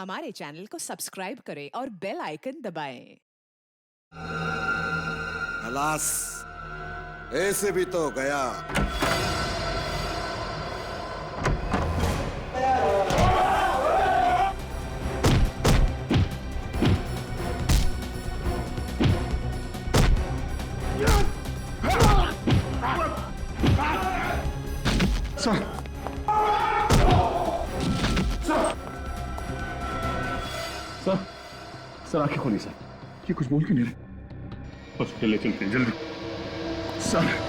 हमारे चैनल को सब्सक्राइब करें और बेल आइकन दबाएं। खलास, ऐसे भी तो गया। सर सर सर आंखें खोलिए सर। ये कुछ बोल क्यों नहीं रहे? हॉस्पिटल ले चलते हैं जल्दी सर।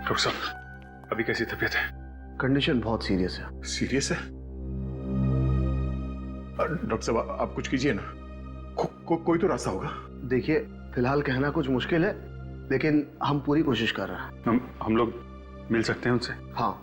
डॉक्टर साहब, अभी कैसी तबीयत है? कंडीशन बहुत सीरियस है। सीरियस है? डॉक्टर साहब आप कुछ कीजिए ना। कोई तो रास्ता होगा। देखिए, फिलहाल कहना कुछ मुश्किल है, लेकिन हम पूरी कोशिश कर रहे हैं। हम लोग मिल सकते हैं उनसे? हाँ।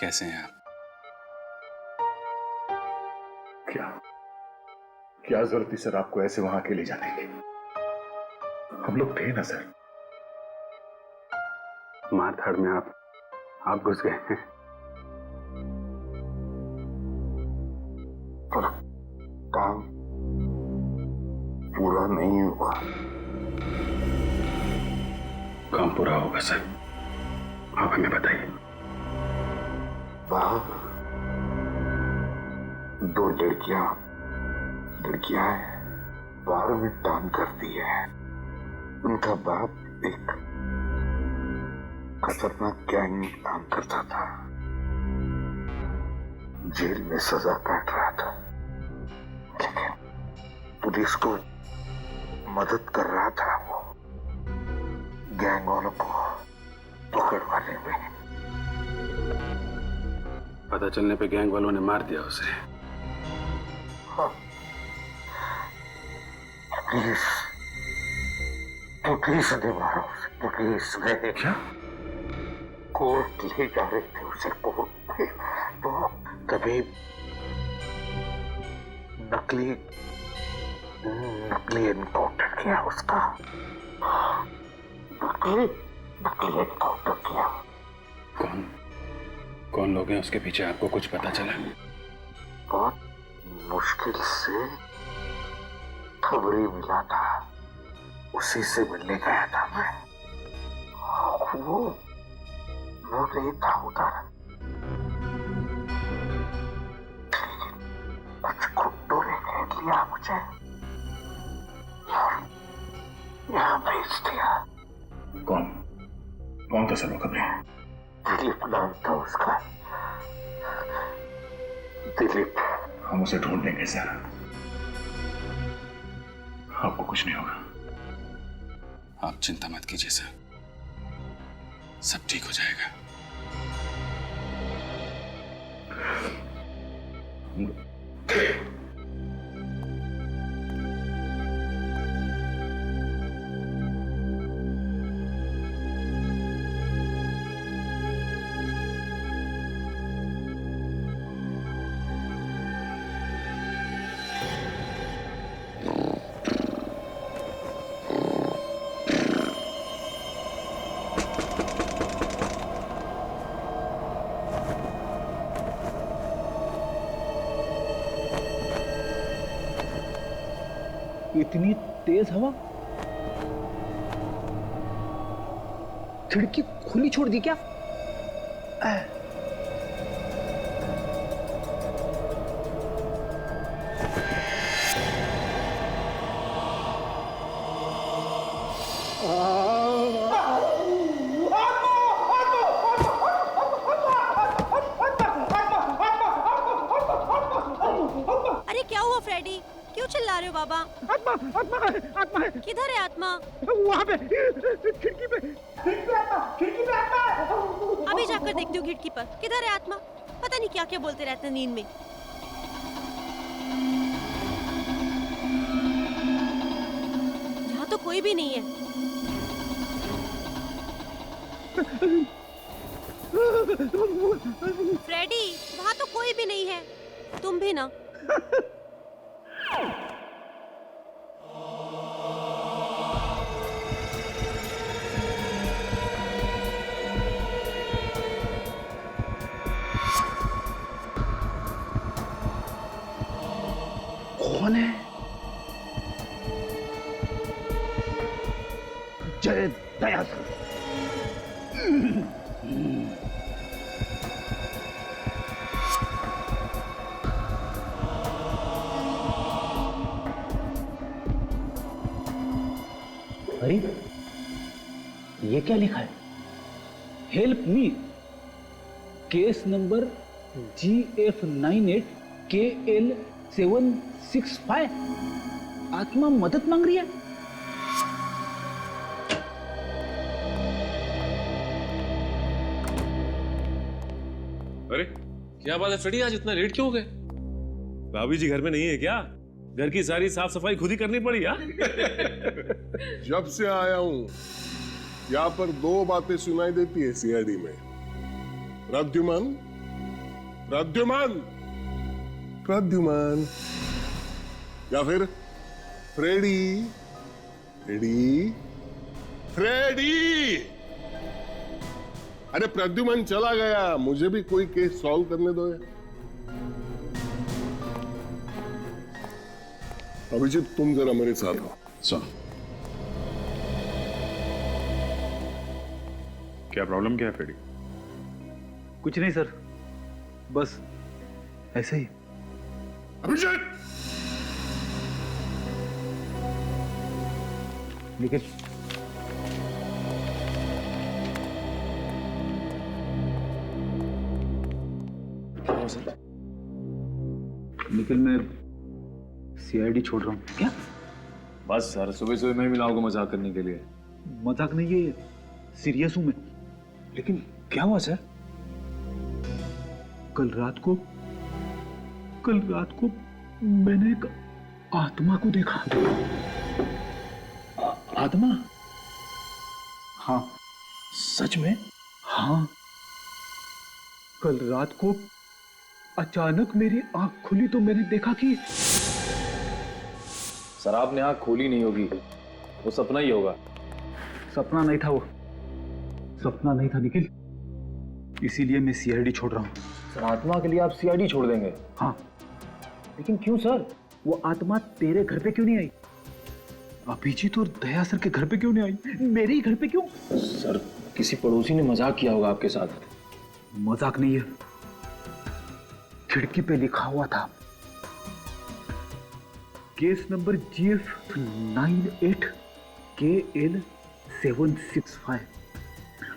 कैसे हैं आप? क्या जरूरत थी सर आपको ऐसे वहां अकेले जाने की? हम लोग थे ना सर। मारधाड़ में आप घुस गए हैं। पर काम पूरा नहीं हुआ। काम पूरा होगा सर, आप हमें बताइए। बाप, दो लड़कियां हैं, बाहर में काम करती है। उनका बाप एक खतरनाक गैंग में काम करता था, जेल में सजा काट रहा था, लेकिन पुलिस को मदद कर रहा था वो गैंग वालों को पकड़वाने में। पता चलने पे गैंग वालों ने मार दिया उसे। हाँ। पुलिस ने मारा उसे। पुलिस ने क्या? कोर्ट ले जा रहे थे उसे कोर्ट में, वो तभी नकली एनकाउंटर किया उसका। नकली एनकाउंटर किया। कौन लोग हैं उसके पीछे, आपको कुछ पता चला? बहुत मुश्किल से खबरी मिला था, उसी से मिलने गया था मैं। वो नहीं था उधर, कुछ गुंडों ने घेर लिया मुझे, यहाँ भेज दिया। कौन था सर वो खबरें? दिलीप नाम था उसका, दिलीप। हम उसे ढूंढ लेंगे सर, आपको कुछ नहीं होगा। आप चिंता मत कीजिए सर, सब ठीक हो जाएगा। इतनी तेज हवा, खिड़की खुली छोड़ दी क्या? बाबा। आत्मा आत्मा है, आत्मा है। किधर है आत्मा? वहाँ पे खिड़की पे आत्मा है। अभी जाकर देखती हूँ खिड़की पर किधर है आत्मा। पता नहीं क्या क्या बोलते रहते हैं नींद में। यहाँ तो कोई भी नहीं है। फ्रेडी, वहाँ तो कोई भी नहीं है। तुम भी ना। कौन है? जय दयासर। अरे ये क्या लिखा है? Help me, case number GF98KL765। आत्मा मदद मांग रही है। अरे क्या बात है फ्रेडी, आज इतना लेट क्यों हो गए? भाभी जी घर में नहीं है क्या? घर की सारी साफ सफाई खुद ही करनी पड़ी यार। जब से आया हूं यहाँ पर दो बातें सुनाई देती है सीआईडी में। प्रद्युमन प्रद्युमन प्रद्युमन, या फिर फ्रेडी फ्रेडी फ्रेडी। अरे प्रद्युमन चला गया, मुझे भी कोई केस सॉल्व करने दो यार। अभिजीत तुम जरा मेरे साथ हो। सुनो, क्या प्रॉब्लम क्या है फ्रेडी? कुछ नहीं सर, बस ऐसे ही। अभिजीत निखिल, निखिल मैं सीआईडी छोड़ रहा हूँ। क्या? बस सर, सुबह सुबह मैं मिलाऊंगा मजाक करने के लिए। मजाक नहीं है, सीरियस हूं मैं। लेकिन क्या हुआ सर? कल रात को मैंने एक आत्मा को देखा। आत्मा? हाँ। सच में? हाँ, कल रात को अचानक मेरी आंख खुली तो मैंने देखा कि सर आपने आंख खोली नहीं होगी, वो सपना ही होगा। सपना नहीं था, वो सपना नहीं था निखिल, इसीलिए मैं सीआईडी छोड़ रहा हूँ। सर आत्मा के लिए आप सीआईडी छोड़ देंगे? हाँ। लेकिन क्यों सर? वो आत्मा तेरे घर पे क्यों नहीं आई? अभिजीत और दया सर के घर पे क्यों नहीं आई? मेरे ही घर पे क्यों? सर किसी पड़ोसी ने मजाक किया होगा आपके साथ। मजाक नहीं है, खिड़की पे लिखा हुआ था केस नंबर GF98KL765।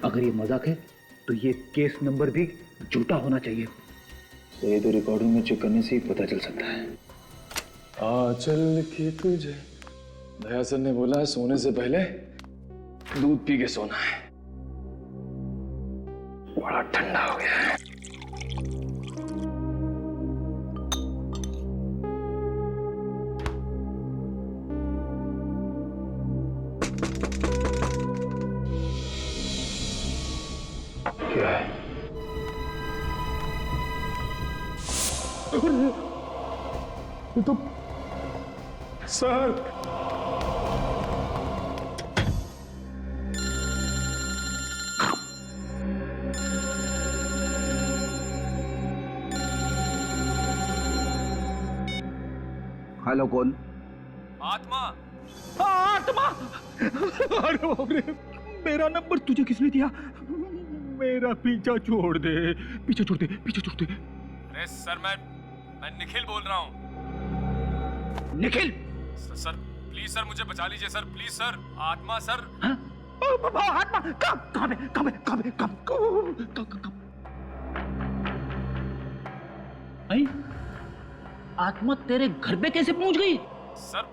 अगर ये मजाक है तो ये केस नंबर भी झूठा होना चाहिए। तो ये तो रिकॉर्डिंग में चेक करने से ही पता चल सकता है। चल के तुझे दया सर ने बोला है सोने से पहले दूध पी के सोना है। बड़ा ठंडा हो गया है। क्या है? तो सर हेलो, कौन? आत्मा। आत्मा? अरे बाप रे, मेरा नंबर तुझे किसने दिया? मेरा पीछा छोड़ दे, पीछे छोड़ दे, पीछे छोड़ दे। अरे सर मैं निखिल बोल रहा हूँ। निखिल? सर प्लीज सर मुझे बचा लीजिए सर, प्लीज सर। आत्मा सर। हाँ? आत्मा कहाँ पे? आत्मा तेरे घर पे कैसे पहुंच गई? सर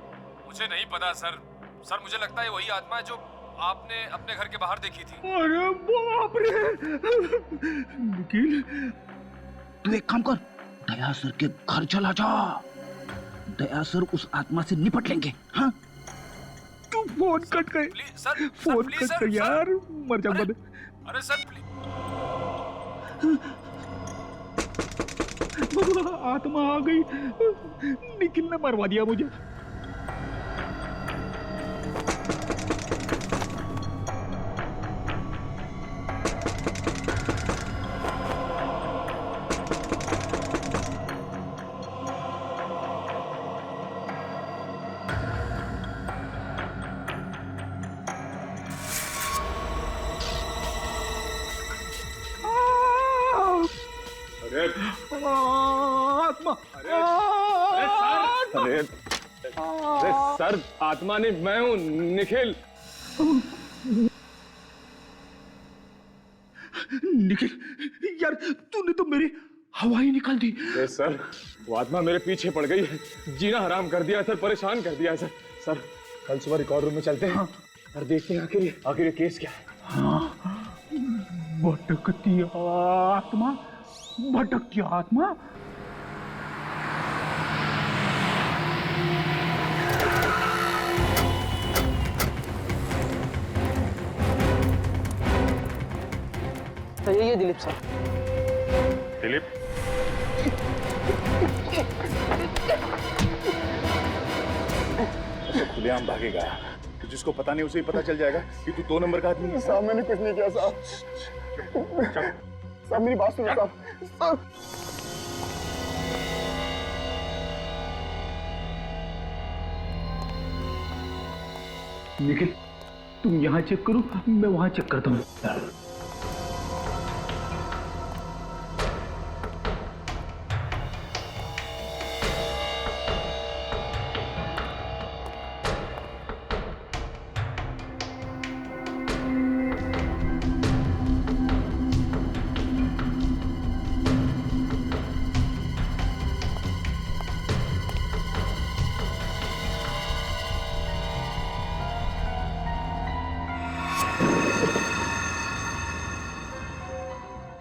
मुझे नहीं पता सर। सर मुझे लगता है वही आत्मा है जो आपने अपने घर के बाहर देखी थी। अरे बाप रे निखिल, तू एक काम कर, दया सर के घर चला जा। दया सर उस आत्मा से निपट लेंगे। हाँ, तू फोन कट कर, प्लीज सर, फोन कट कर यार, मर जाऊंगा। अरे सर प्लीज। आत्मा आ गई, निखिल ने मरवा दिया मुझे। आत्मा, अरे सर, आत्मा नहीं, मैं हूँ निखिल। निखिल यार, तूने तो मेरी हवा ही निकाल दी। अरे सर, वो आत्मा मेरे पीछे पड़ गई है, जीना हराम कर दिया है सर, परेशान कर दिया है सर। सर कल सुबह रिकॉर्ड रूम में चलते हैं और देखते हैं आखिर ये केस क्या है। हाँ, भटकती आत्मा, भटकती आत्मा। तो ये दिलीप सर। दिलीप, तो खुलेआम भागेगा, तो जिसको पता नहीं उसे ही पता चल जाएगा कि तू 2 नंबर का आदमी है। साहब मैंने कुछ नहीं किया साहब। साहब मेरी बात सुनो साहब। निखिल तुम यहाँ चेक करो, मैं वहां चेक करता हूँ।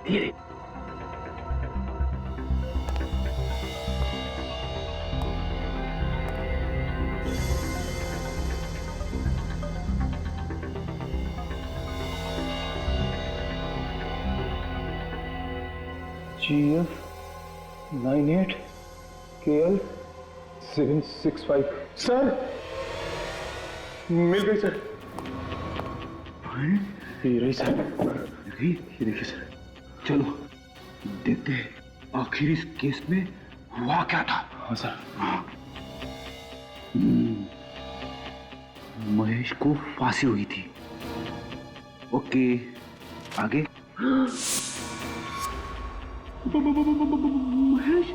धीरे। GF 98 KL 765। सर मिल गई सर। ये रही सर। ये देखिए सर, चलो देखते हैं आखिर इस केस में हुआ क्या था। हाँ सर। महेश को फांसी हुई थी। ओके, आगे। महेश,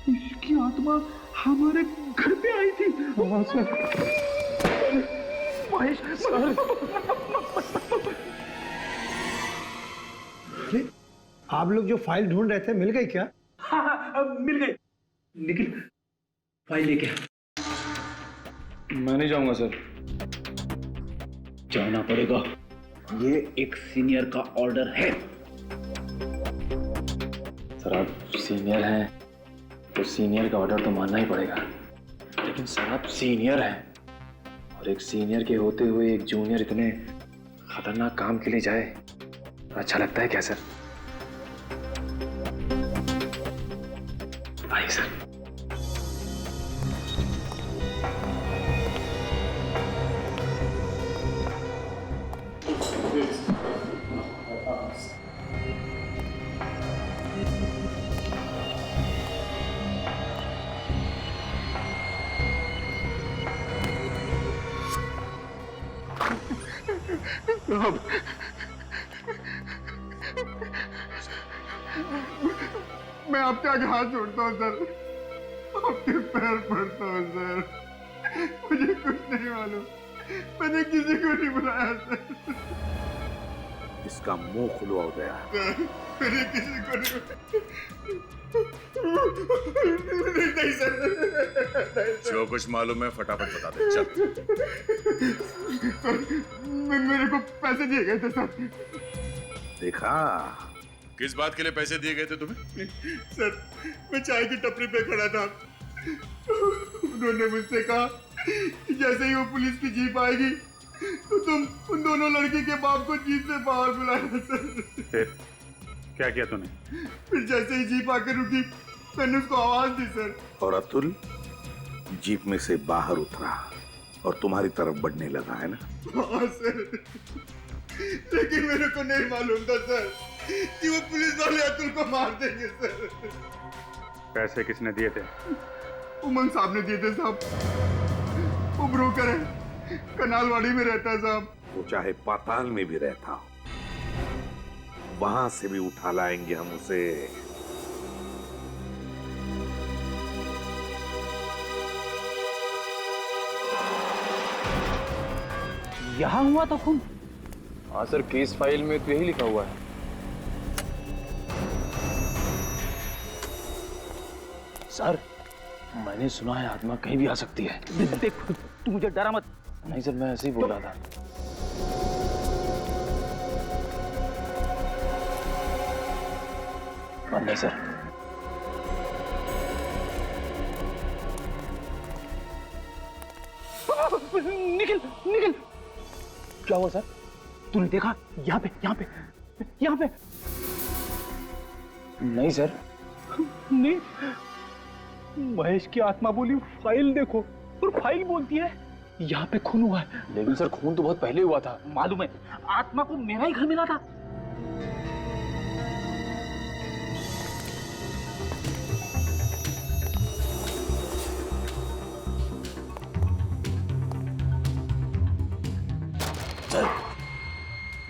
इसकी आत्मा हमारे घर पे आई थी। हाँ सर। महेश सर, आप लोग जो फाइल ढूंढ रहे थे मिल गई क्या? हाँ, मिल गई। निखिल फाइल लेके आ। मैं नहीं जाऊंगा सर। जाना पड़ेगा, ये एक सीनियर का ऑर्डर है। सर आप सीनियर हैं तो सीनियर का ऑर्डर तो मानना ही पड़ेगा, लेकिन सर आप सीनियर हैं और एक सीनियर के होते हुए एक जूनियर इतने खतरनाक काम के लिए जाए, अच्छा लगता है क्या सर? आइए सर। मैं आपके आगे हाथ जोड़ता हूँ सर, आपके पैर पड़ता हूँ सर। मुझे कुछ नहीं मालूम, मैंने किसी को नहीं बुलाया सर। इसका मुंह खुलवा गया। मैंने किसी को नहीं सर। जो कुछ मालूम है फटाफट बता दे। चल। मेरे को पैसे दिए गए थे सर। देखा? किस बात के लिए पैसे दिए गए थे तुम्हें? सर मैं चाय की टपरी पे खड़ा था, उन्होंने मुझसे कहा कि जैसे ही वो पुलिस की जीप आएगी तो तुम उन दोनों लड़की के बाप को जीप से बाहर बुलाना सर। फिर क्या किया तूने? फिर जैसे ही जीप आकर रुकी मैंने उसको आवाज दी सर। और अतुल जीप में से बाहर उतरा और तुम्हारी तरफ बढ़ने लगा, है ना? हाँ सर, लेकिन मेरे को नहीं मालूम था सर कि वो पुलिस वाले अतुल को मार देंगे सर। पैसे किसने दिए थे? उमंग साहब ने दिए थे साहब। वो ब्रोकर है, कनालवाड़ी में रहता है साहब। वो चाहे पाताल में भी रहता हो, वहां से भी उठा लाएंगे हम उसे। यहाँ हुआ था खून? हाँ सर, केस फाइल में तो यही लिखा हुआ है। सर मैंने सुना है आत्मा कहीं भी आ सकती है। देख तू मुझे डरा मत। नहीं सर, मैं ऐसे ही बोल रहा था। बंद है सर। निखिल निखिल, क्या हुआ सर? तूने देखा? यहाँ पे यहाँ पे यहाँ पे। नहीं सर। नहीं, महेश की आत्मा बोली फाइल देखो, और फाइल बोलती है यहाँ पे खून हुआ है। लेकिन सर खून तो बहुत पहले हुआ था। मालूम है, आत्मा को मेरा ही घर मिला था। सर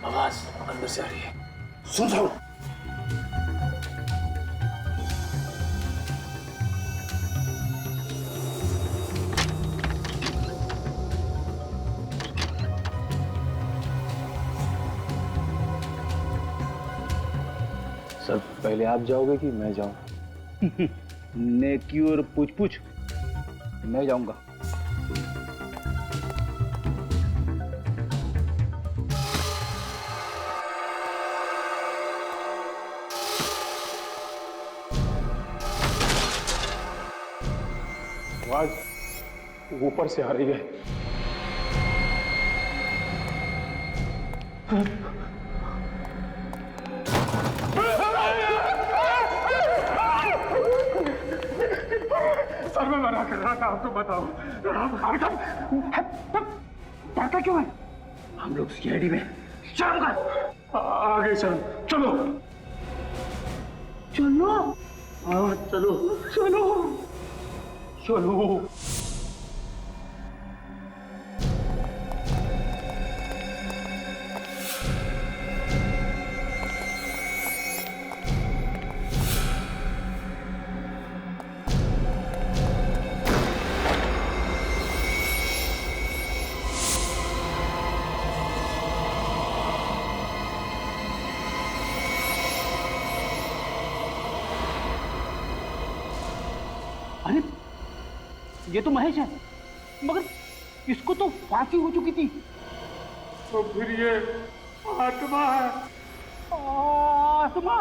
आवाज अंदर से आ रही है। सुन। सर पहले आप जाओगे कि मैं जाऊं? नेकी और पूछ पूछ, मैं जाऊंगा। आवाज ऊपर से आ रही है। सर मैं मना कर रहा था, आपको बताओ। डरता क्यों है? हम लोग सीआईडी में। शर्म कर। आगे चलो चलो चलो। हाँ चलो चलो चलो। अरे ये तो महेश है, मगर इसको तो फांसी हो चुकी थी। तो फिर ये आत्मा है। आत्मा?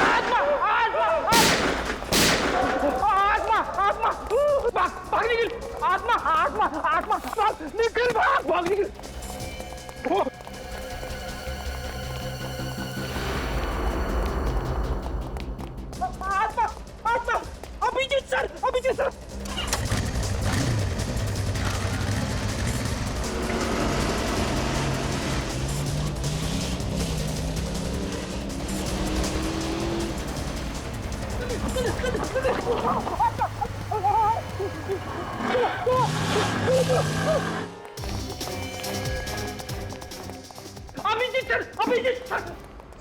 आत्मा भाग निकल। आत्मा निकल, भाग निकल। आत्मा अभिजीत सर। अभिजीत सर।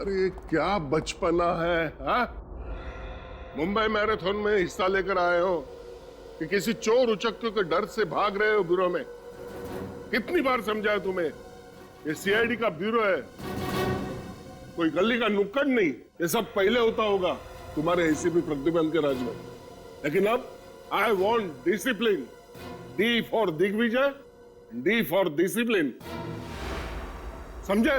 अरे क्या बचपना है, हाँ? मुंबई मैराथन में हिस्सा लेकर आए हो कि किसी चोर उचक्के के डर से भाग रहे हो ब्यूरो में? कितनी बार समझाया तुम्हें? ये सीआईडी का ब्यूरो है, कोई गली का नुक्कड़ नहीं। ये सब पहले होता होगा तुम्हारे एसीपी प्रद्युमन के राज में, लेकिन अब I want discipline. D for Digvijay, D for discipline, समझे?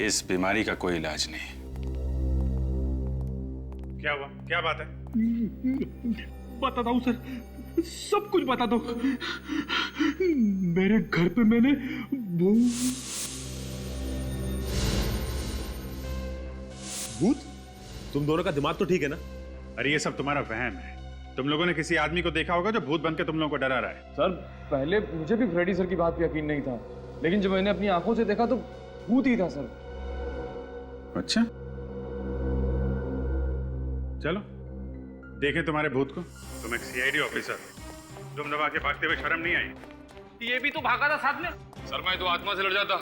इस बीमारी का कोई इलाज नहीं। क्या हुआ? क्या बात है? बताता हूँ सर, सब कुछ बता दो। मेरे घर पे मैंने भूत? तुम दोनों का दिमाग तो ठीक है ना? अरे ये सब तुम्हारा वहम है। तुम लोगों ने किसी आदमी को देखा होगा जो भूत बन के तुम लोगों को डरा रहा है। सर पहले मुझे भी फ्रेडी सर की बात पे यकीन नहीं था, लेकिन जब मैंने अपनी आंखों से देखा तो भूत ही था सर। अच्छा, चलो देखें तुम्हारे भूत को। तुम एक सीआईडी ऑफिसर, तुम दबा के भागते हुए शर्म नहीं आई? ये भी तो भागा था साथ में। सर मैं तो आत्मा से लड़ जाता,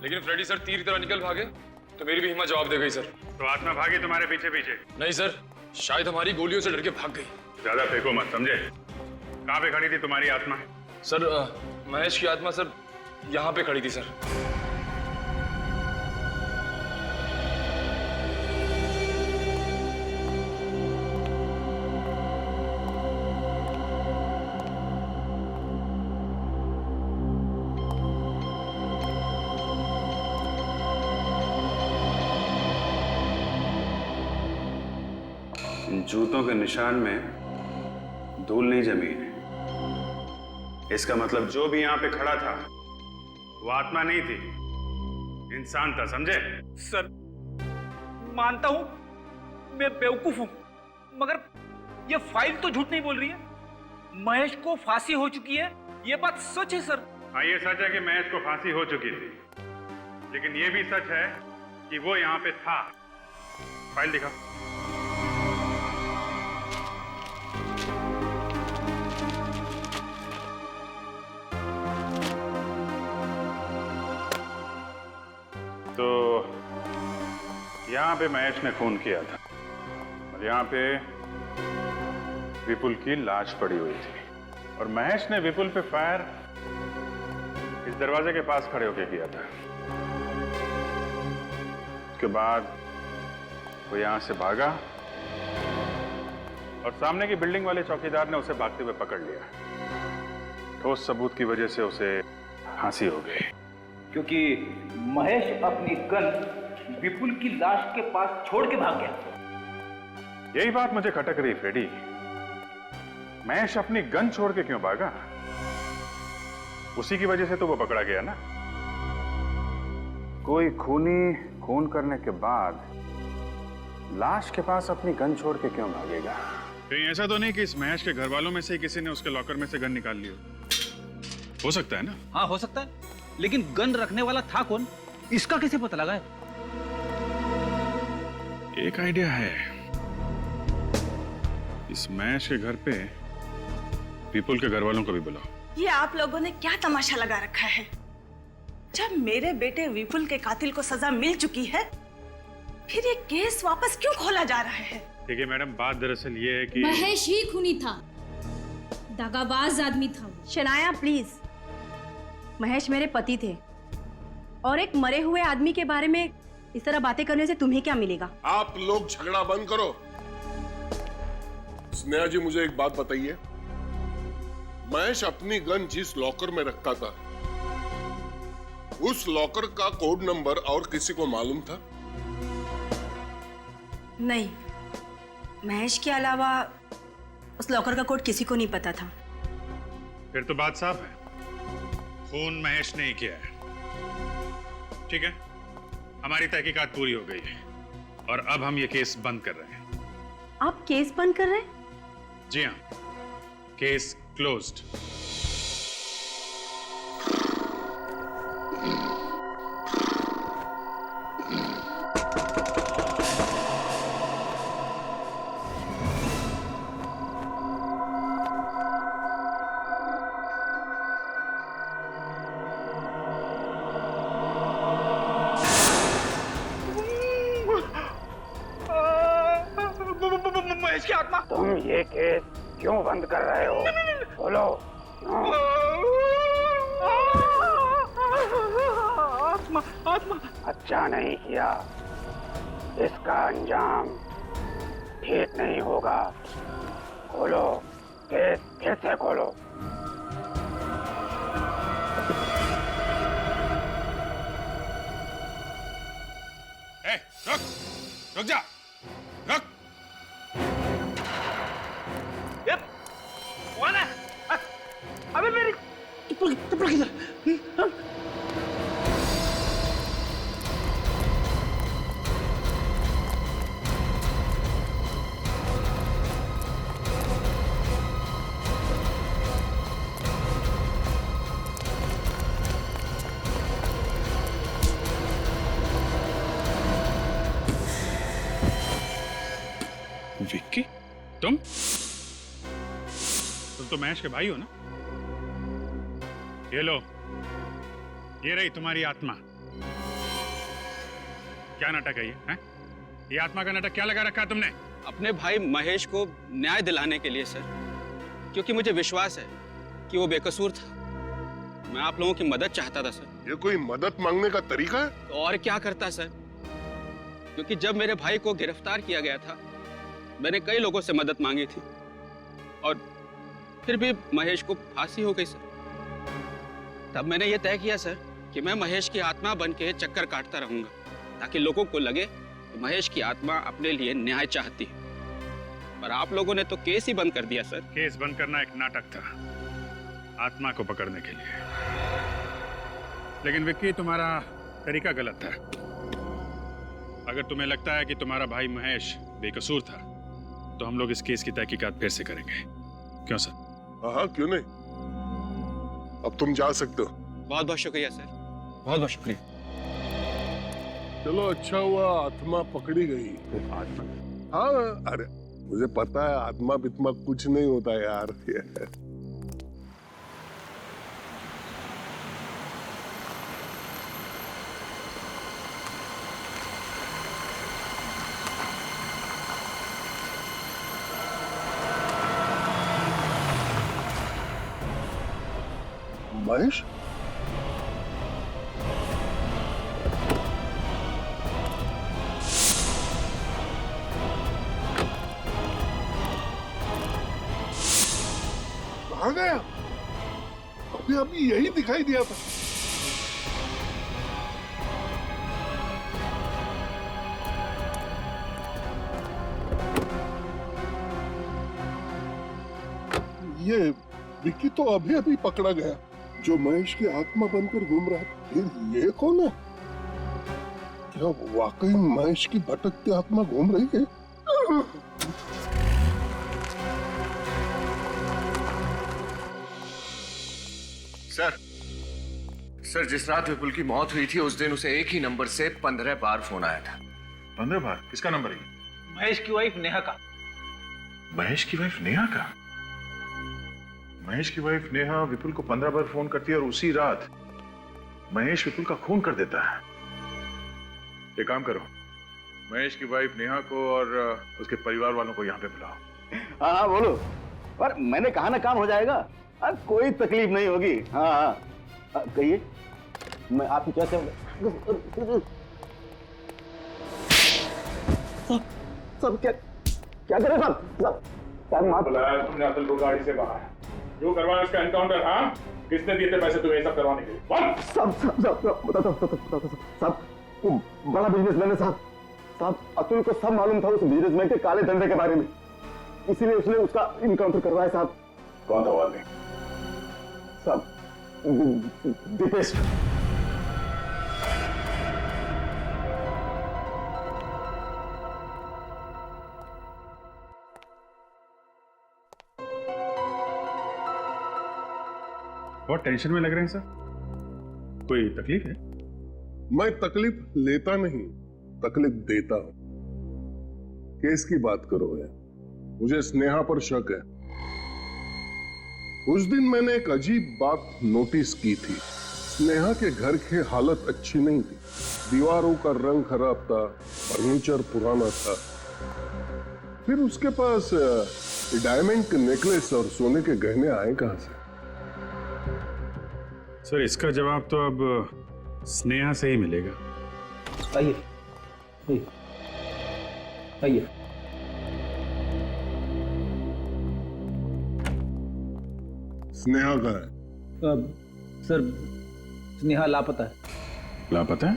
लेकिन फ्रेडी सर तीर की तरह निकल भागे तो मेरी भी हिम्मत जवाब दे गई सर। तो आत्मा भागी तुम्हारे पीछे पीछे? नहीं सर, शायद हमारी गोलियों से डर के भाग गई। ज्यादा फेंको मत, समझे? कहाँ पे खड़ी थी तुम्हारी आत्मा? सर महेश की आत्मा सर यहाँ पे खड़ी थी सर। इन जूतों के निशान में धूल नहीं जमी है। इसका मतलब जो भी यहाँ पे खड़ा था वो आत्मा नहीं थी, इंसान था, समझे? सर मानता हूं मैं बेवकूफ हूं, मगर ये फाइल तो झूठ नहीं बोल रही है। महेश को फांसी हो चुकी है, ये बात सच है सर। हाँ, ये सच है कि महेश को फांसी हो चुकी थी, लेकिन ये भी सच है कि वो यहाँ पे था। फाइल दिखा। तो यहाँ पे महेश ने खून किया था और यहाँ पे विपुल की लाश पड़ी हुई थी, और महेश ने विपुल पे फायर इस दरवाजे के पास खड़े होकर किया था। उसके बाद वो यहाँ से भागा और सामने की बिल्डिंग वाले चौकीदार ने उसे भागते हुए पकड़ लिया। ठोस सबूत की वजह से उसे फांसी हो गई। क्योंकि महेश अपनी गन विपुल की लाश के पास छोड़ के भाग गया। यही बात मुझे खटक रही फ्रेडी। महेश अपनी गन छोड़ के क्यों भागा? उसी की वजह से तो वो पकड़ा गया ना। कोई खूनी खून करने के बाद लाश के पास अपनी गन छोड़ के क्यों भागेगा? कहीं ऐसा तो नहीं कि इस महेश के घर वालों में से किसी ने उसके लॉकर में से गन निकाल ली हो सकता है ना? हाँ हो सकता है, लेकिन गन रखने वाला था कौन, इसका कैसे पता लगा है? एक आइडिया है। इस महेश के घर पे विपुल के घर वालों को भी बुलाओ। ये आप लोगों ने क्या तमाशा लगा रखा है? जब मेरे बेटे विपुल के कातिल को सजा मिल चुकी है, फिर ये केस वापस क्यों खोला जा रहा है? देखिए मैडम, बात दरअसल ये है कि महेश ही खूनी था, दगाबाज आदमी था। शनाया प्लीज, महेश मेरे पति थे और एक मरे हुए आदमी के बारे में इस तरह बातें करने से तुम्हें क्या मिलेगा? आप लोग झगड़ा बंद करो। स्नेहा जी मुझे एक बात बताइए, महेश अपनी गन जिस लॉकर में रखता था, उस लॉकर का कोड नंबर और किसी को मालूम था? नहीं, महेश के अलावा उस लॉकर का कोड किसी को नहीं पता था। फिर तो बात साफ है, खून महेश ने ही किया है। ठीक है, हमारी तहकीकात पूरी हो गई है और अब हम ये केस बंद कर रहे हैं। आप केस बंद कर रहे हैं? जी हाँ, केस क्लोज्ड। महेश की आत्मा, तुम ये केस क्यों बंद बंद कर रहे हो? खोलो। आत्मा। अच्छा नहीं किया, इसका अंजाम ठीक नहीं होगा। खोलो, केस फिर से खोलो। रुक, रुक जा, रुक। कौन है? अबे मेरी चप्पल किधर? विक्की, तुम तो महेश के भाई हो ना? ये लो, ये रही तुम्हारी आत्मा। क्या नाटक है ये? हैं? ये आत्मा का नाटक क्या लगा रखा तुमने? अपने भाई महेश को न्याय दिलाने के लिए सर, क्योंकि मुझे विश्वास है कि वो बेकसूर था। मैं आप लोगों की मदद चाहता था सर। ये कोई मदद मांगने का तरीका है? तो और क्या करता सर, क्योंकि जब मेरे भाई को गिरफ्तार किया गया था मैंने कई लोगों से मदद मांगी थी और फिर भी महेश को फांसी हो गई सर। तब मैंने ये तय किया सर कि मैं महेश की आत्मा बन के चक्कर काटता रहूंगा ताकि लोगों को लगे कि महेश की आत्मा अपने लिए न्याय चाहती है। पर आप लोगों ने तो केस ही बंद कर दिया सर। केस बंद करना एक नाटक था आत्मा को पकड़ने के लिए, लेकिन विक्की तुम्हारा तरीका गलत था। अगर तुम्हें लगता है कि तुम्हारा भाई महेश बेकसूर था तो हम लोग इस केस की तहकीकात फिर से करेंगे। क्यों सर? हाँ, क्यों नहीं। अब तुम जा सकते हो। बहुत बहुत शुक्रिया सर, बहुत बहुत शुक्रिया। चलो, अच्छा हुआ आत्मा पकड़ी गई। आत्मा? हाँ, अरे मुझे पता है आत्मा बित्मा कुछ नहीं होता यार। महेश, कहाँ गया? अभी अभी यही दिखाई दिया था। ये विक्की तो अभी अभी पकड़ा गया, जो महेश की आत्मा बनकर घूम रहा है। फिर ये कौन है? क्या वाकई महेश की भटकती आत्मा घूम रही है? सर, जिस रात विपुल की मौत हुई थी उस दिन उसे एक ही नंबर से 15 बार फोन आया था। 15 बार? किसका नंबर है? महेश की वाइफ नेहा का। महेश की वाइफ नेहा का? महेश की वाइफ नेहा विपुल को 15 बार फोन करती है और उसी रात महेश विपुल का खून कर देता है। एक काम करो, महेश की वाइफ नेहा को और उसके परिवार वालों को यहाँ पे बुलाओ। हाँ, बोलो। पर मैंने कहा ना काम हो जाएगा। कोई तकलीफ नहीं होगी। हाँ, कहिए, मैं आपकी कैसे सब क्या करें सब माफ। बुलाया तुमने अतुल को गाड़ी से बाहर, जो करवाया उसका एनकाउंटर। हाँ, किसने दिए थे पैसे तुम्हें ये सब करवाने के लिए? सब बड़ा बिजनेसमैन है साहब। अतुल को सब मालूम था उस बिजनेसमैन के काले धंधे के बारे में, इसीलिए उसने उसका इनकाउंटर करवाया साहब। कौन था वो आदमी? साहब, दीपेश। बहुत टेंशन में लग रहे हैं सर, कोई तकलीफ है? मैं तकलीफ लेता नहीं, तकलीफ देता हूं। केस की बात करो है, मुझे स्नेहा पर शक है। उस दिन मैंने एक अजीब बात नोटिस की थी। स्नेहा के घर की हालत अच्छी नहीं थी, दीवारों का रंग खराब था, फर्नीचर पुराना था। फिर उसके पास डायमंड के नेकलेस और सोने के गहने आए कहां से? सर इसका जवाब तो अब स्नेहा से ही मिलेगा। आइए आइए आइए। स्नेहा का है? सर स्नेहा लापता है। लापता है?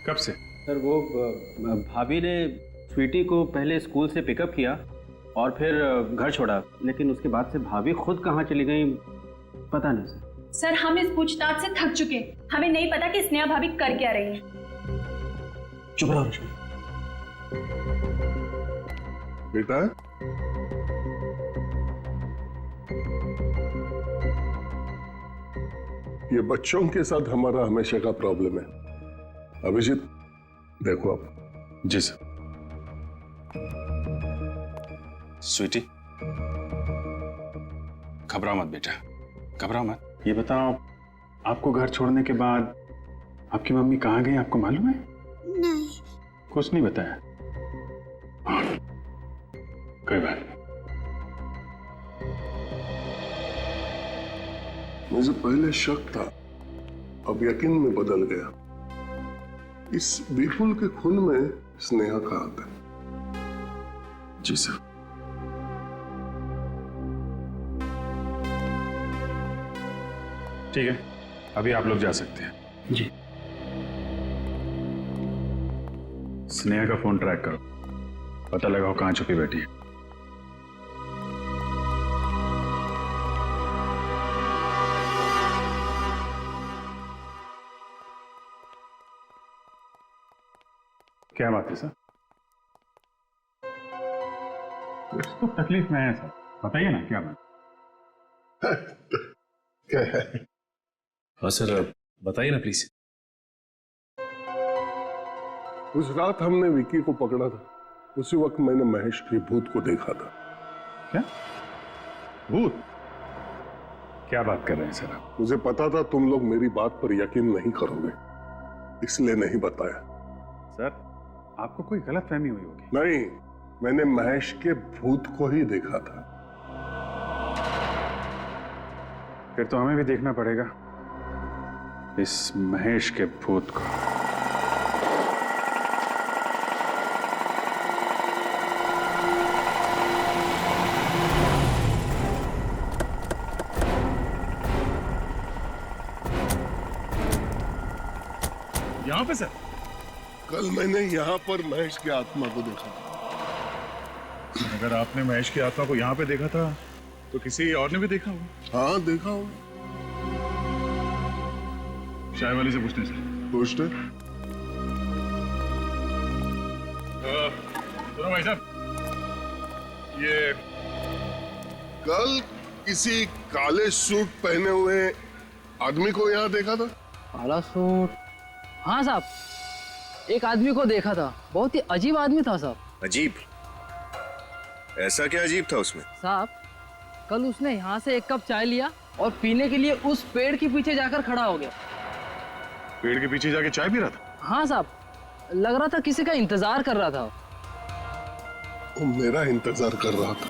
कब से? सर वो भाभी ने स्वीटी को पहले स्कूल से पिकअप किया और फिर घर छोड़ा, लेकिन उसके बाद से भाभी खुद कहाँ चली गई पता नहीं सर। सर हम इस पूछताछ से थक चुके हैं, हमें नहीं पता कि स्नेहा भाभी कर क्या रही है। चुप रहो रश्मि। बेटा ये बच्चों के साथ हमारा हमेशा का प्रॉब्लम है। अभिजीत देखो आप। जी सर। स्वीटी घबराओ मत बेटा, घबराओ मत। ये बताओ आपको घर छोड़ने के बाद आपकी मम्मी कहाँ गई, आपको मालूम है? नहीं। कुछ नहीं बताया? हाँ, कोई बात नहीं। मुझे पहले शक था, अब यकीन में बदल गया। इस विपुल के खून में स्नेहा का हाथ है। जी सर। ठीक है, अभी आप लोग जा सकते हैं। जी। स्नेहा का फोन ट्रैक करो, पता लगाओ कहां छुपी बैठी है। क्या बात है सर? कुछ तो तकलीफ में है सर, बताइए ना क्या बात? क्या है? हाँ सर बताइए ना प्लीज। उस रात हमने विक्की को पकड़ा था, उसी वक्त मैंने महेश के भूत को देखा था। क्या भूत? क्या बात कर रहे हैं सर आप? मुझे पता था तुम लोग मेरी बात पर यकीन नहीं करोगे, इसलिए नहीं बताया। सर आपको कोई गलतफहमी हुई होगी। नहीं, मैंने महेश के भूत को ही देखा था। फिर तो हमें भी देखना पड़ेगा इस महेश के भूत को। यहाँ पे सर? कल मैंने यहाँ पर महेश की आत्मा को देखा था। अगर आपने महेश की आत्मा को यहाँ पे देखा था तो किसी और ने भी देखा होगा। हाँ देखा होगा। चाय वाले से पूछते हैं सर। पूछते। सुनो भाई साहब, ये कल किसी काले सूट पहने हुए आदमी को यहाँ देखा था। काला सूट? हाँ साहब, एक आदमी को देखा था, बहुत ही अजीब आदमी था साहब। अजीब? ऐसा क्या अजीब था उसमें? साहब कल उसने यहाँ से एक कप चाय लिया और पीने के लिए उस पेड़ के पीछे जाकर खड़ा हो गया। पेड़ के पीछे जाके चाय पी रहा था? हाँ साहब, लग रहा था किसी का इंतजार कर रहा था। वो मेरा इंतजार कर रहा था।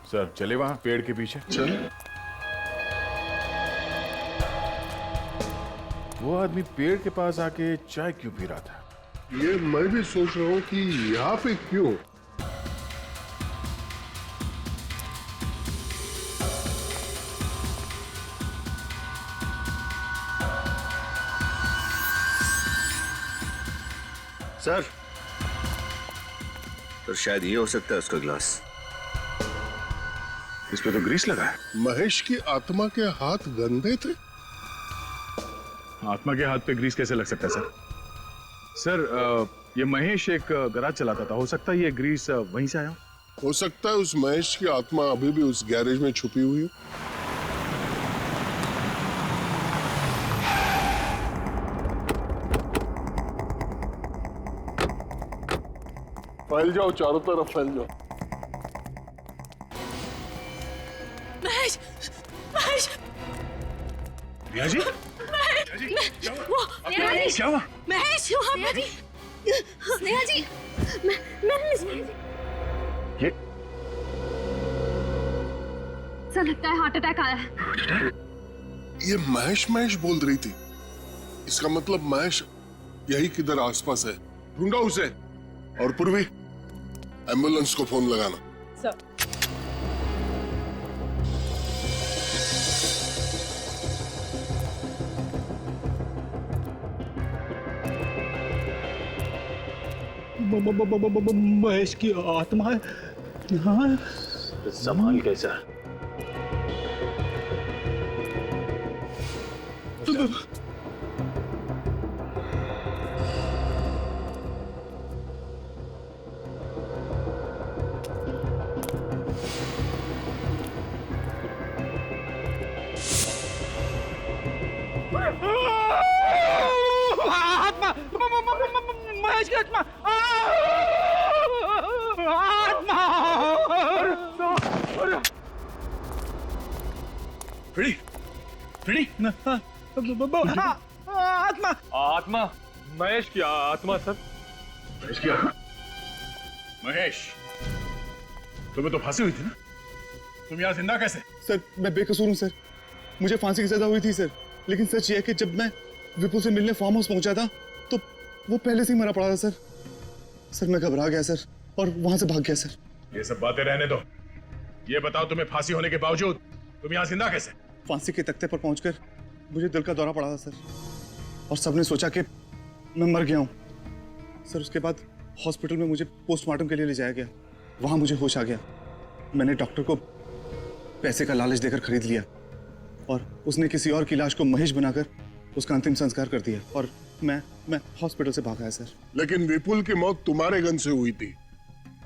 सर चले वहां पेड़ के पीछे। चल। वो आदमी पेड़ के पास आके चाय क्यों पी रहा था? ये मैं भी सोच रहा हूँ कि यहाँ पे क्यों। सर तो शायद ये हो सकता है उसका ग्लास। इस पे तो ग्रीस लगा है। महेश की आत्मा के हाथ गंदे थे। आत्मा के हाथ पे ग्रीस कैसे लग सकता है सर? सर ये महेश एक गैराज चलाता था, हो सकता है ये ग्रीस वहीं से आया हो सकता है उस महेश की आत्मा अभी भी उस गैरेज में छुपी हुई है। फैल जाओ, चारों तरफ फैल जाओ। महेश, महेश, रिया जी? महेश, वहाँ पे स्नेहा जी, मैंने सर लगता है हार्ट अटैक आया है। ये महेश महेश बोल रही थी, इसका मतलब महेश यही किधर आसपास है। ढूंढो उसे। और पूर्वी, एम्बुलेंस को फोन लगाना। सर। महेश की आत्मा है। हाँ। संभाल के सर। महेश की आत्मा। आत्मा। आत्मा? महेश की आत्मा सर। महेश की आत्मा? महेश, तुम्हें तो फांसी हुई थी ना, तुम यहाँ जिंदा कैसे? सर मैं बेकसूर हूँ सर, मुझे फांसी की सजा हुई थी सर, लेकिन सच यह है कि जब मैं विपुल से मिलने फार्म हाउस पहुंचा था तो वो पहले से ही मरा पड़ा था सर। सर मैं घबरा गया सर और वहां से भाग गया सर। ये सब बातें रहने दो, ये बताओ तुम्हें फांसी होने के बावजूद तुम यहाँ जिंदा कैसे? फांसी के तख्ते पर पहुंचकर मुझे दिल का दौरा पड़ा था सर, और सबने सोचा कि मैं मर गया हूँ सर। उसके बाद हॉस्पिटल में मुझे पोस्टमार्टम के लिए ले जाया गया, वहां मुझे होश आ गया। मैंने डॉक्टर को पैसे का लालच देकर खरीद लिया और उसने किसी और की लाश को महेश बनाकर उसका अंतिम संस्कार कर दिया और मैं हॉस्पिटल से भाग आया सर। लेकिन विपुल की मौत तुम्हारे गन से हुई थी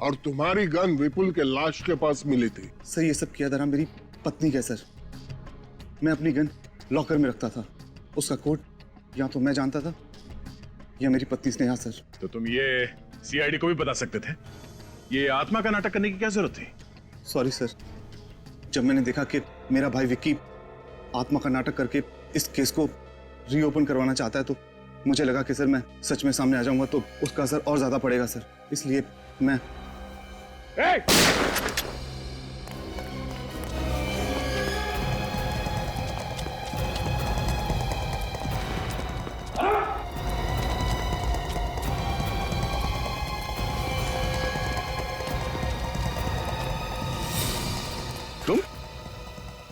और तुम्हारी गन विपुल के लाश के पास मिली थी। सर ये सब किया धरा मेरी पत्नी का सर। मैं अपनी गन लॉकर में रखता था, उसका कोड या तो मैं जानता था या मेरी पत्नी स्नेहा सर। तो तुम ये सीआईडी को भी बता सकते थे, ये आत्मा का नाटक करने की क्या जरूरत थी? सॉरी सर, जब मैंने देखा कि मेरा भाई विक्की आत्मा का नाटक करके इस केस को रीओपन करवाना चाहता है तो मुझे लगा कि सर मैं सच में सामने आ जाऊंगा तो उसका असर और ज्यादा पड़ेगा सर, इसलिए मैं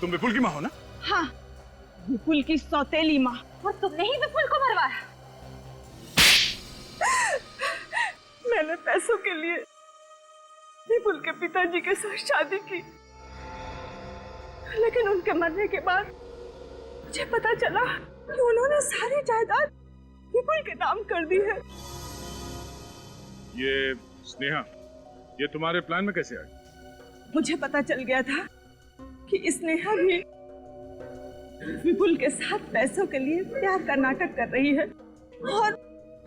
तुम विपुल की माँ हो ना? हाँ, विपुल की सौतेली माँ। और तुमने ही विपुल को मरवाया। मैंने पैसों के लिए विपुल के पिताजी के साथ शादी की, लेकिन उनके मरने के बाद मुझे पता चला कि उन्होंने सारी जायदाद विपुल के नाम कर दी है। ये स्नेहा, ये तुम्हारे प्लान में कैसे आई? मुझे पता चल गया था कि स्नेहा भी विपुल के साथ पैसों के लिए प्यार का नाटक कर रही है और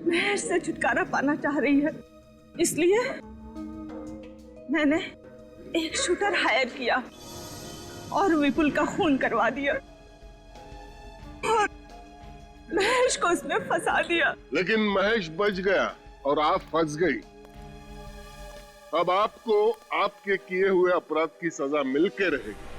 महेश से छुटकारा पाना चाह रही है, इसलिए मैंने एक शूटर हायर किया और विपुल का खून करवा दिया और महेश को उसमें फंसा दिया। लेकिन महेश बच गया और आप फंस गई। अब आपको आपके किए हुए अपराध की सजा मिलके रहेगी।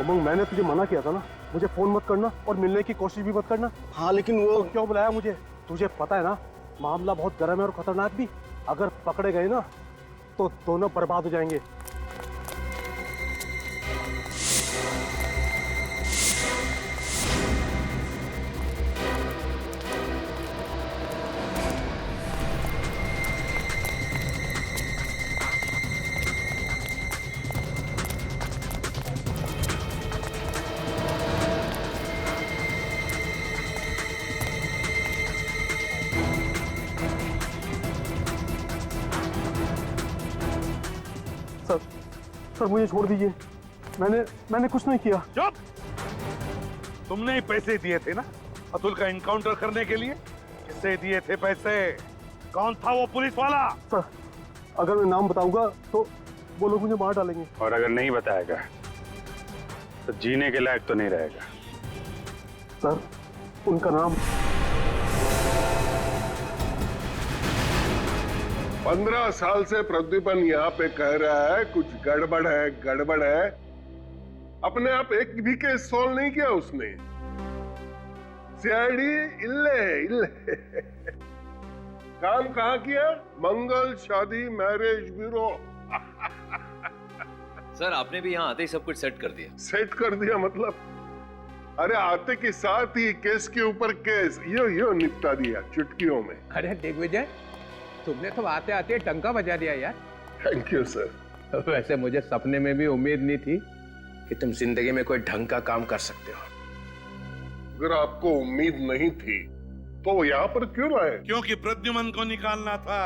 उमंग, मैंने तुझे मना किया था ना, मुझे फोन मत करना और मिलने की कोशिश भी मत करना। हाँ लेकिन वो तो क्यों बुलाया मुझे? तुझे पता है ना मामला बहुत गर्म है और खतरनाक भी। अगर पकड़े गए ना तो दोनों बर्बाद हो जाएंगे। सर मुझे छोड़ दीजिए, मैंने कुछ नहीं किया। चुप! तुमने ही पैसे दिए थे ना अतुल का इनकाउंटर करने के लिए? किससे दिए थे पैसे? कौन था वो पुलिस वाला? सर, अगर मैं नाम बताऊंगा तो वो लोग मुझे मार डालेंगे। और अगर नहीं बताएगा तो जीने के लायक तो नहीं रहेगा। सर, उनका नाम 15 साल से प्रद्युमन यहाँ पे कह रहा है कुछ गड़बड़ है, गड़बड़ है। अपने आप एक भी केस सॉल्व नहीं किया उसने। सीआईडी इल्ले काम कहाँ किया? मंगल शादी मैरिज ब्यूरो। सर, आपने भी यहाँ आते ही सब कुछ सेट कर दिया। सेट कर दिया मतलब? अरे आते के साथ ही केस के ऊपर केस यो निपटा दिया चुटकियों में। अरे दिग्विजय, तुमने तो आते आते टंका बजा दिया यार। Thank you sir. वैसे मुझे सपने में भी उम्मीद नहीं थी कि तुम जिंदगी में कोई ढंग का काम कर सकते हो। अगर आपको उम्मीद नहीं थी तो वो यहाँ पर क्यों लाए? क्योंकि प्रद्युमन को निकालना था,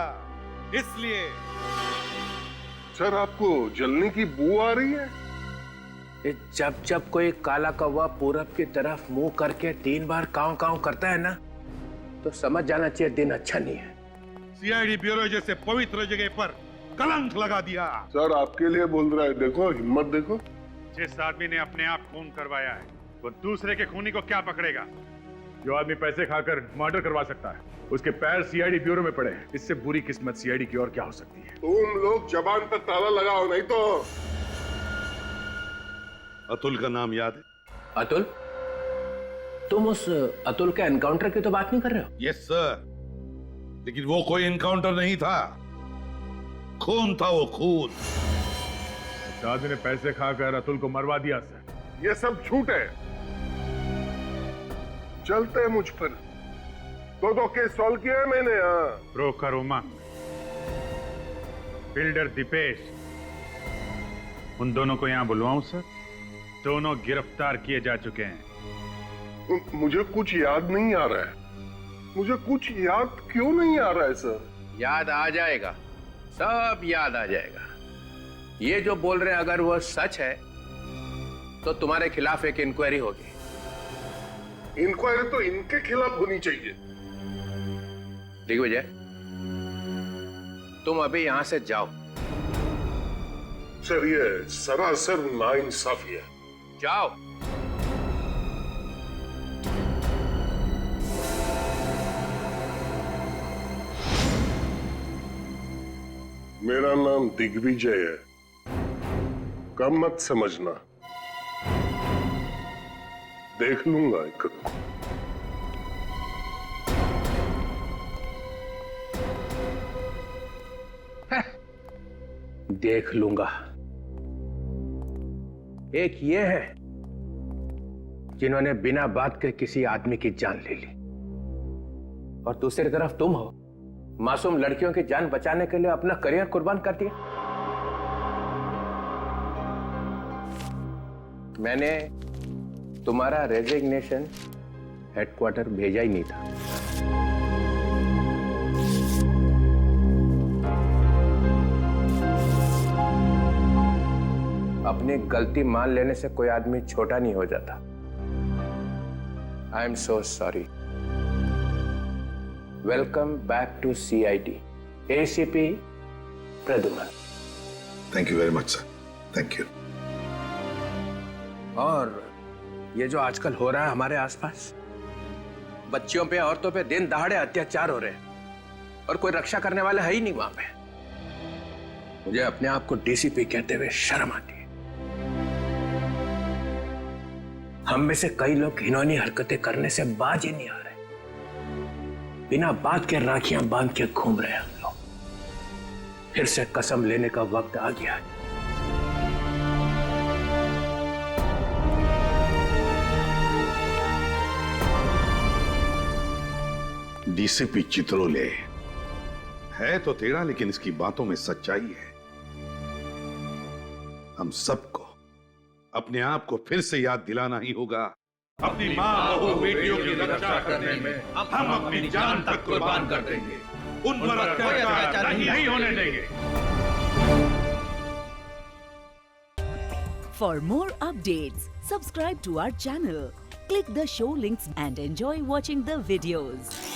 इसलिए। सर, आपको जलने की बू आ रही है? जब जब कोई काला कौवा पूरब की तरफ मुंह करके 3 बार काव काव करता है ना, तो समझ जाना चाहिए दिन अच्छा नहीं है। सीआईडी ब्यूरो जैसे पवित्र जगह पर कलंक लगा दिया। सर, आपके लिए बोल रहा है। देखो हिम्मत देखो। जिस आदमी ने अपने आप खून करवाया है वो दूसरे के खूनी को क्या पकड़ेगा? जो आदमी पैसे खाकर मर्डर करवा सकता है उसके पैर सीआईडी ब्यूरो में पड़े हैं। इससे बुरी किस्मत सीआईडी की और क्या हो सकती है? तुम लोग जबान पर ताला लगाओ, नहीं तो। अतुल का नाम याद है? अतुल? तुम उस अतुल के एनकाउंटर की तो बात नहीं कर रहे हो? यस सर, लेकिन वो कोई एनकाउंटर नहीं था, खून था वो खून। इस आदमी ने पैसे खाकर अतुल को मरवा दिया सर। ये सब झूठ है। चलते हैं मुझ पर। 2 केस सॉल्व किए हैं मैंने। ब्रोकर उमंग, बिल्डर दीपेश, उन दोनों को यहाँ बुलवाऊं सर? दोनों गिरफ्तार किए जा चुके हैं। मुझे कुछ याद नहीं आ रहा है। मुझे कुछ याद क्यों नहीं आ रहा है सर? याद आ जाएगा, सब याद आ जाएगा। ये जो बोल रहे हैं अगर वो सच है तो तुम्हारे खिलाफ एक इंक्वायरी होगी। इंक्वायरी तो इनके खिलाफ होनी चाहिए। दिग्विजय, तुम अभी यहां से जाओ। सर, ये सरासर नाइंसाफी है। जाओ। मेरा नाम दिग्विजय है, कम मत समझना। देख लूंगा एक को। देख लूंगा। एक ये है जिन्होंने बिना बात के किसी आदमी की जान ले ली, और दूसरी तरफ तुम हो, मासूम लड़कियों की जान बचाने के लिए अपना करियर कुर्बान कर दिया। मैंने तुम्हारा रेजिग्नेशन हेडक्वार्टर भेजा ही नहीं था। अपनी गलती मान लेने से कोई आदमी छोटा नहीं हो जाता। I am so sorry. Welcome back to CID, ACP Pradyuman. Thank you very much sir, thank you. और ये जो आजकल हो रहा है हमारे आसपास, बच्चियों पे, औरतों पे दिन दहाड़े अत्याचार हो रहे हैं और कोई रक्षा करने वाला है ही नहीं वहां पे। मुझे अपने आप को डीसीपी कहते हुए शर्म आती है। हम में से कई लोग घिनौनी हरकतें करने से बाज ही नहीं आ रहे। बिना बात के राखियां बांध के घूम रहे हैं हम लोग। फिर से कसम लेने का वक्त आ गया है। डीसीपी चित्रोले है तो तेरा, लेकिन इसकी बातों में सच्चाई है। हम सबको अपने आप को फिर से याद दिलाना ही होगा। अपनी माँ बहू बेटियों की रक्षा करने में हम अपनी जान तक कुर्बान कर देंगे। उन पर अत्याचार नहीं होने देंगे। For more updates, subscribe to our channel, Click the show links and enjoy watching the videos.